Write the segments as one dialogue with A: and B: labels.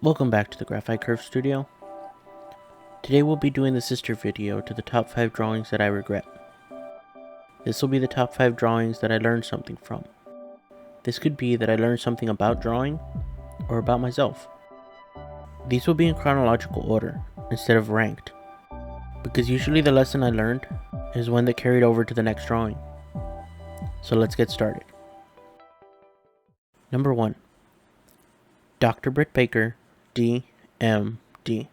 A: Welcome back to the Graphite Curve Studio. Today we'll be doing the sister video to the top 5 drawings that I regret. This will be the top 5 drawings that I learned something from. This could be that I learned something about drawing or about myself. These will be in chronological order instead of ranked, because usually the lesson I learned is one that carried over to the next drawing. So let's get started. Number 1. Dr. Britt Baker, DMD.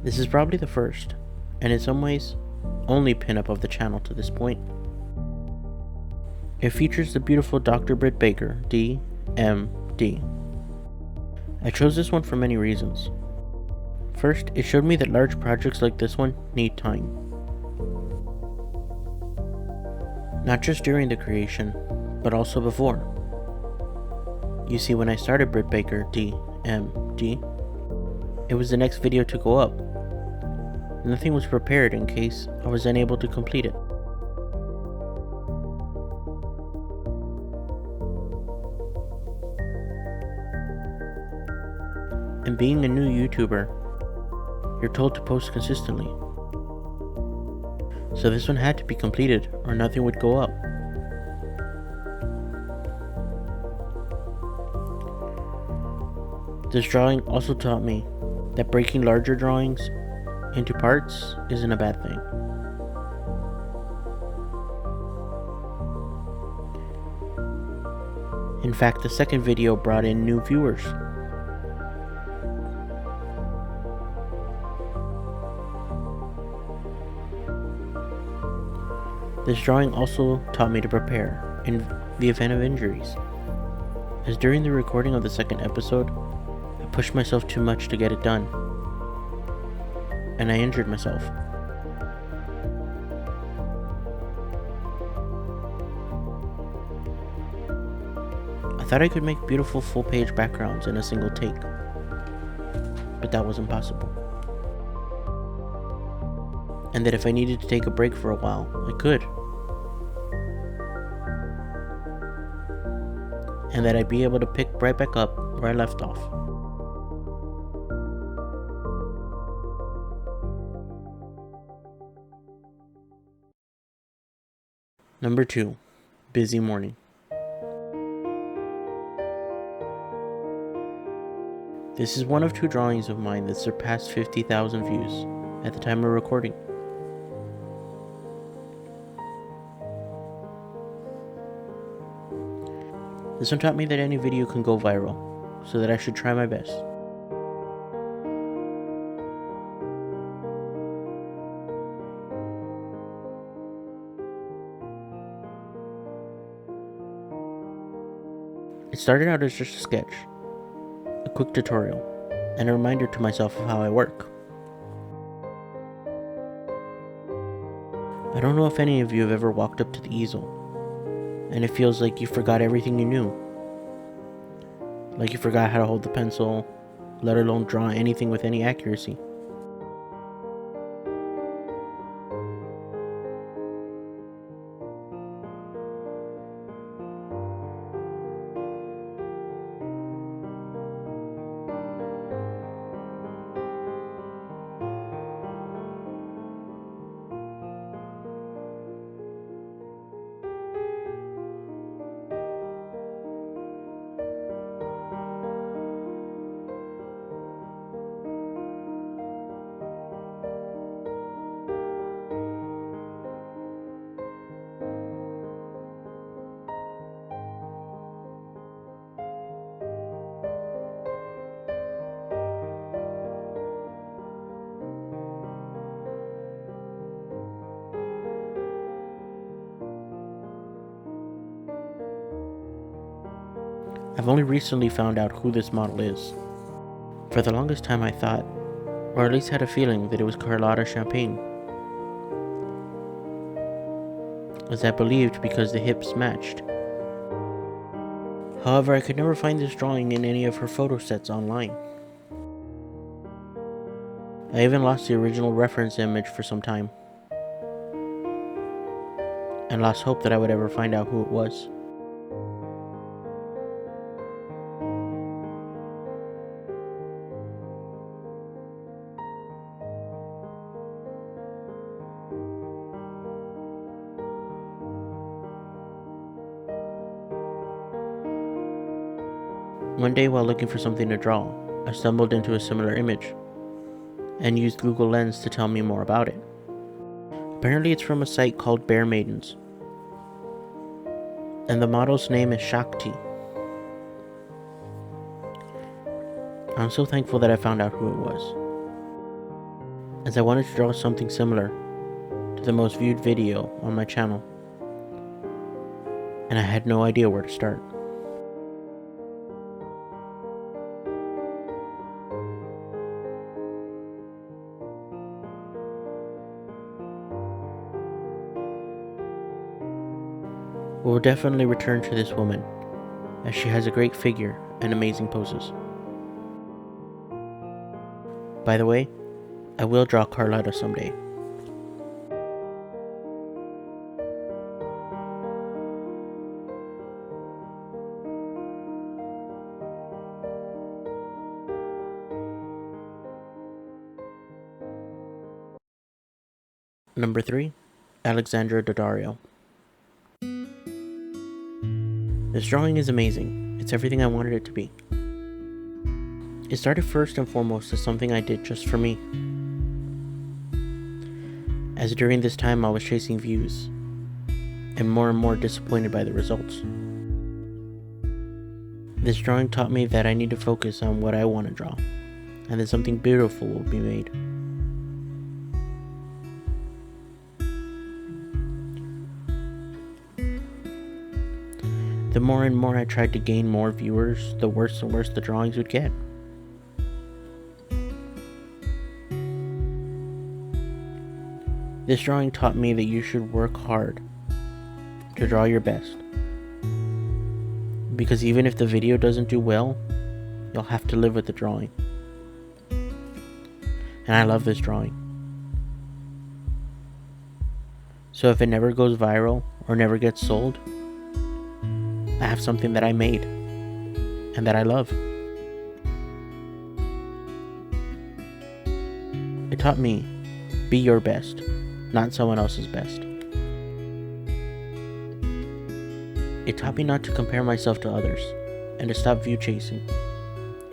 A: This is probably the first, and in some ways, only pinup of the channel to this point. It features the beautiful Dr. Britt Baker, DMD. I chose this one for many reasons. First, it showed me that large projects like this one need time. Not just during the creation, but also before. You see, when I started Britt Baker, DMD, it was the next video to go up. Nothing was prepared in case I was unable to complete it. And being a new YouTuber, you're told to post consistently. So this one had to be completed or nothing would go up. This drawing also taught me that breaking larger drawings into parts isn't a bad thing. In fact, the second video brought in new viewers. This drawing also taught me to prepare in the event of injuries, as during the recording of the second episode, I pushed myself too much to get it done, and I injured myself. I thought I could make beautiful full-page backgrounds in a single take, but that wasn't possible. And that if I needed to take a break for a while, I could. And that I'd be able to pick right back up where I left off. Number 2. Busy morning. This is one of 2 drawings of mine that surpassed 50,000 views at the time of recording. This one taught me that any video can go viral, so that I should try my best. It started out as just a sketch, a quick tutorial, and a reminder to myself of how I work. I don't know if any of you have ever walked up to the easel, and it feels like you forgot everything you knew. Like you forgot how to hold the pencil, let alone draw anything with any accuracy. I've only recently found out who this model is. For the longest time I thought, or at least had a feeling, that it was Carlotta Champagne, as I believed because the hips matched. However, I could never find this drawing in any of her photo sets online. I even lost the original reference image for some time, and lost hope that I would ever find out who it was. One day while looking for something to draw, I stumbled into a similar image and used Google Lens to tell me more about it. Apparently it's from a site called Bear Maidens, and the model's name is Shakti. I'm so thankful that I found out who it was, as I wanted to draw something similar to the most viewed video on my channel, and I had no idea where to start. We will definitely return to this woman, as she has a great figure and amazing poses. By the way, I will draw Carlotta someday. Number 3, Alexandra Daddario. This drawing is amazing. It's everything I wanted it to be. It started first and foremost as something I did just for me, as during this time I was chasing views and more disappointed by the results. This drawing taught me that I need to focus on what I want to draw, and then something beautiful will be made. The more and more I tried to gain more viewers, the worse and worse the drawings would get. This drawing taught me that you should work hard to draw your best, because even if the video doesn't do well, you'll have to live with the drawing. And I love this drawing. So if it never goes viral or never gets sold, I have something that I made and that I love. It taught me, be your best, not someone else's best. It taught me not to compare myself to others and to stop view chasing,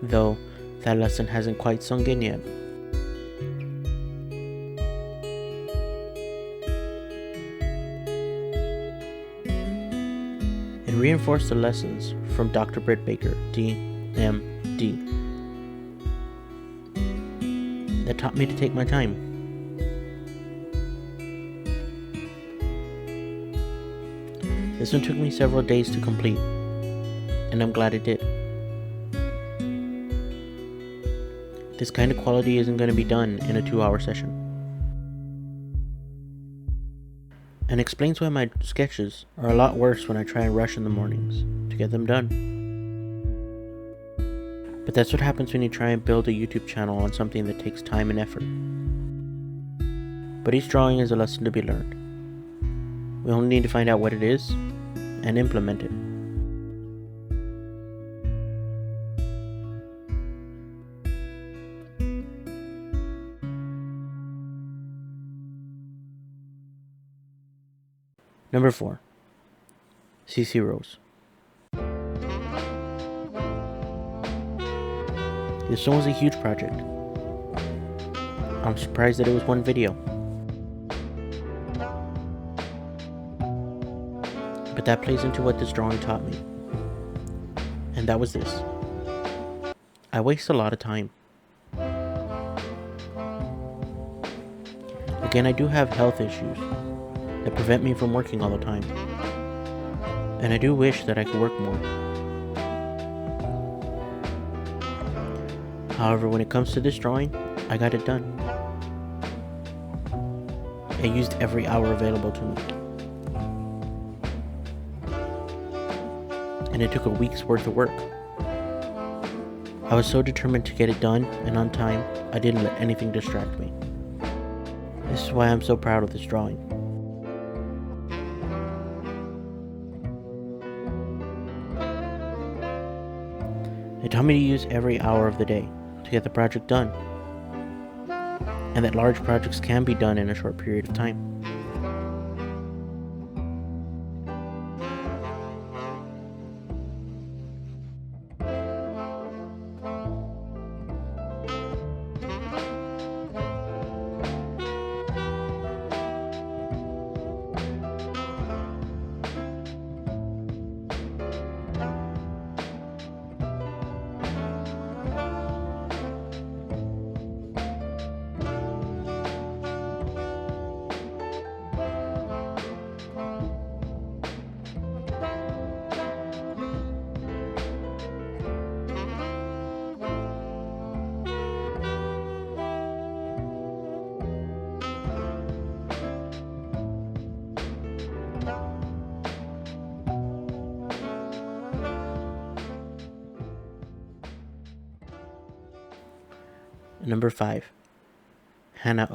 A: though that lesson hasn't quite sunk in yet. It reinforced the lessons from Dr. Britt Baker, D.M.D., that taught me to take my time. This one took me several days to complete, and I'm glad it did. This kind of quality isn't going to be done in a 2-hour session. And explains why my sketches are a lot worse when I try and rush in the mornings to get them done. But that's what happens when you try and build a YouTube channel on something that takes time and effort. But each drawing is a lesson to be learned. We only need to find out what it is and implement it. Number 4, CC Rose. This one was a huge project. I'm surprised that it was one video. But that plays into what this drawing taught me. And that was this. I waste a lot of time. Again, I do have health issues that prevent me from working all the time. And I do wish that I could work more. However, when it comes to this drawing, I got it done. I used every hour available to me. And it took a week's worth of work. I was so determined to get it done and on time, I didn't let anything distract me. This is why I'm so proud of this drawing. It taught me to use every hour of the day to get the project done, and that large projects can be done in a short period of time. Number 5. Hannah.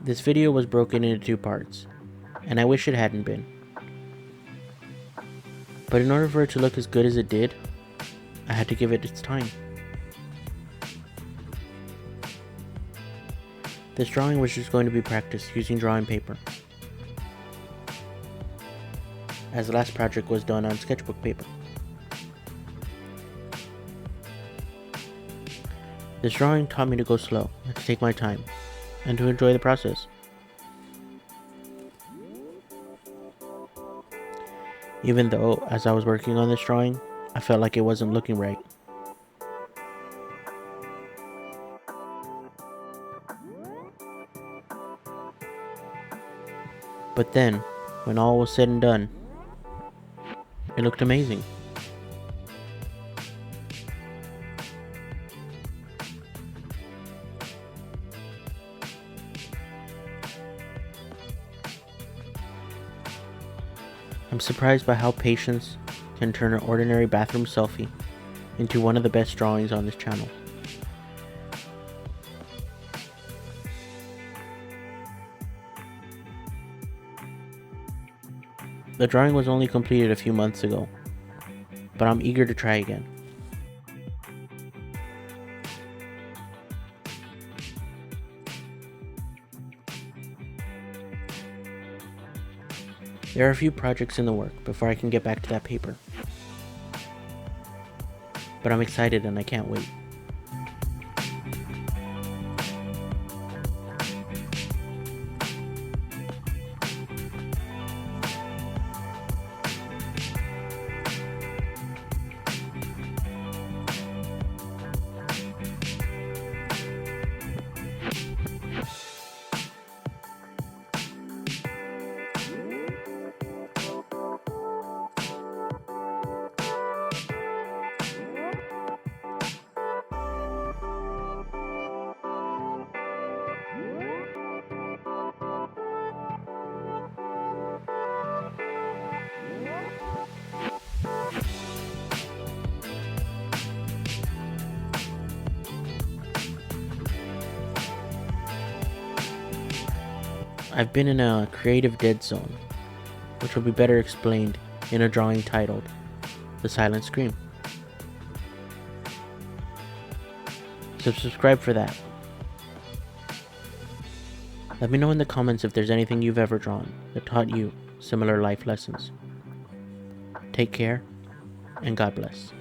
A: This video was broken into 2 parts, and I wish it hadn't been. But in order for it to look as good as it did, I had to give it its time. This drawing was just going to be practiced using drawing paper, as the last project was done on sketchbook paper. This drawing taught me to go slow, and to take my time, and to enjoy the process. Even though, as I was working on this drawing, I felt like it wasn't looking right. But then, when all was said and done, it looked amazing. I'm surprised by how patience can turn an ordinary bathroom selfie into one of the best drawings on this channel. The drawing was only completed a few months ago, but I'm eager to try again. There are a few projects in the work before I can get back to that paper, but I'm excited and I can't wait. I've been in a creative dead zone, which will be better explained in a drawing titled The Silent Scream. So subscribe for that. Let me know in the comments if there's anything you've ever drawn that taught you similar life lessons. Take care, and God bless.